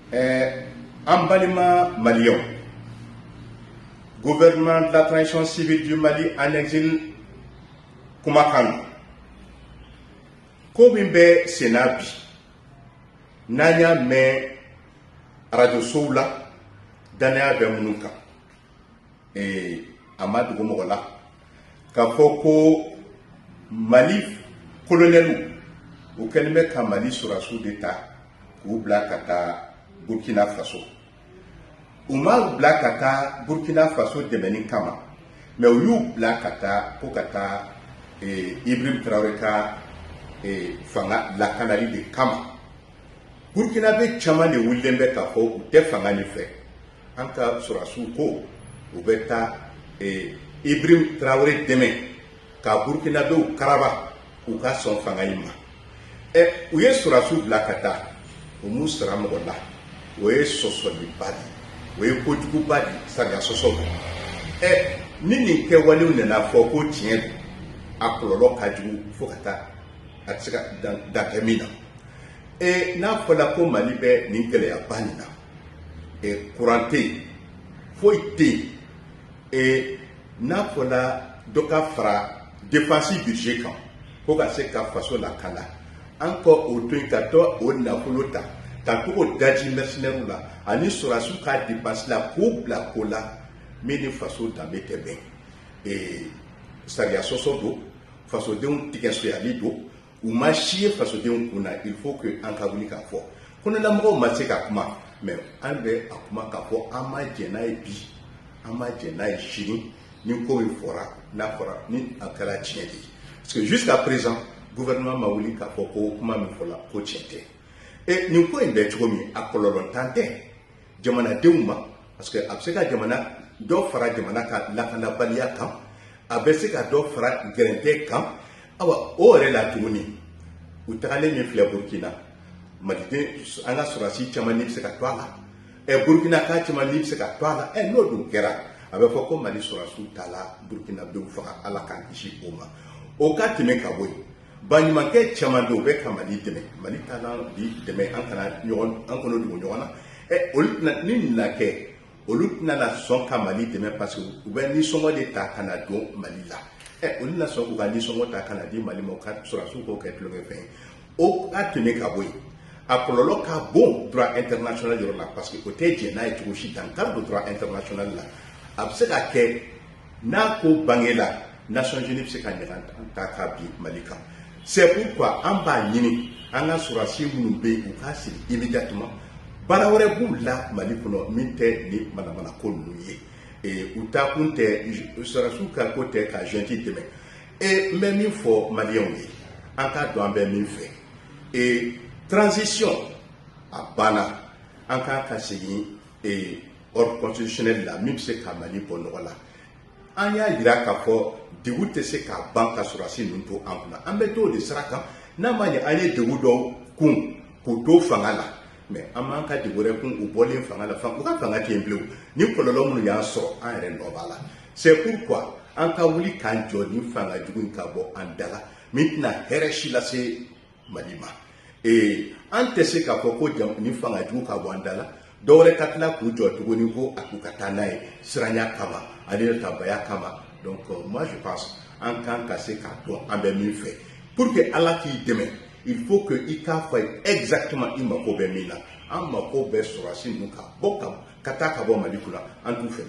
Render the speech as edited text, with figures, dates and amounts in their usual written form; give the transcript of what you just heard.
En balima malien, gouvernement de la transition civile du Mali en exil Kumakan. Komimbe Senabi, Nanya me Radio Soula, Dania Bemunuka, et Amadou Gomola, Kafoko Mali colonel ou Kelme Kamali sur la sous d'État, ou Blakata Burkina Faso. Uma Blakata Burkina Faso de Menikama, mais ou Blakata Pokata et Ibrahim Traoreka et Fanga la Canali de Kama. Burkina be chama de Willembe Kafo ou te Fanga ni fait. Anka sur la sous ko, ou beta et Ibrahim Traoré demain, ka Burkina be ou Karaba ou ka son Fanga ima. Et où est sur la sous Blakata, ou Moussra Mogola. Oye soso ni badi, oye kojugu badi, saga soso. Nini ke wale unena foko tien akololo kaju fokata atsika dakemina. Na fola ko malibe ninkele ya banina. Kurante, foite, na fola doka fra défensi budget kan, koka se ka faso la kala. Encore au truc kato o na folota. Tako daji mercenaire la ani sorasu ka dépasse la coupe la cola mais de façon d'embêter bien et ça y a soso do façon de un ticket do ou machie façon de un kuna il faut que en kabuni ka fo kuna na mo ma se ka kuma mais ande akuma ka fo ama jena e bi ama jena e shini ni ko fora na fora ni akala tiedi parce que jusqu'à présent gouvernement maouli ka fo ko kuma mi fola ko tiete. Et nous pouvons être à Colorado Tante, Jamana Deuma, parce que Abseka Jamana, d'offra Jamana, la Canabalia camp, Abeseka d'offra Grente camp, awa, ore la Touni, ou Tale Mifle Burkina, Madide, Anna Surasi, Chamanip Sekatwala, et Burkina Kachamanip Sekatwala, et l'autre Kera, avec Foko Mali Surasu Tala, Burkina Beufra, à la Kankishi Oma. Au cas de Mekaboy. Banimake chamando be kamali deme mali tala di deme ankana nyon ankono du nyona olutna ni lake olutna la son kamali deme parce que ou ni songo de ta kana do mali la olutna son ou ni songo ta kana di mali mo ka sura su ko ke tlo fe o atene ka boy akololo ka bon droit international de la parce que côté djena et tout dans cadre droit international la abseka ke na ko bangela Nations Unies se kandidat ta ka bi malika. C'est pourquoi en bas yini anga surasi munube ou kasi immédiatement balawre bou la malikono minte ni manamana konuye et uta kunte surasu ka kote ka gentil demain et même il faut malien en cas de ben fait et transition à bana en cas kasigi et ordre constitutionnel la même c'est ka mali bonola anya dira ka fo Dégoûté c'est qu'à banque surasi n'unto ankuna. Ambeto de saraka n'a mani allé dégoûto kun kuto fangala. Mais amanka dégoûté kun ou bolé fangala fanga tiembleu. Ni kololom ya so en renovala. C'est pourquoi en kawuli kanjo ni fanga dugun kabo andala. Mitna hereshi la se malima. Et ante se ka koko ni fanga dugun kabo andala. Dore katla kujo tuguni ko akukatanae siranya kama adil tabaya kama. Donc moi je pense en tant que carton en bien fait pour que Allah qui demain il faut que il fasse exactement il m'a ko bemina en m'a ko be surasi nuka bokam kata ka bo malikula en tout fait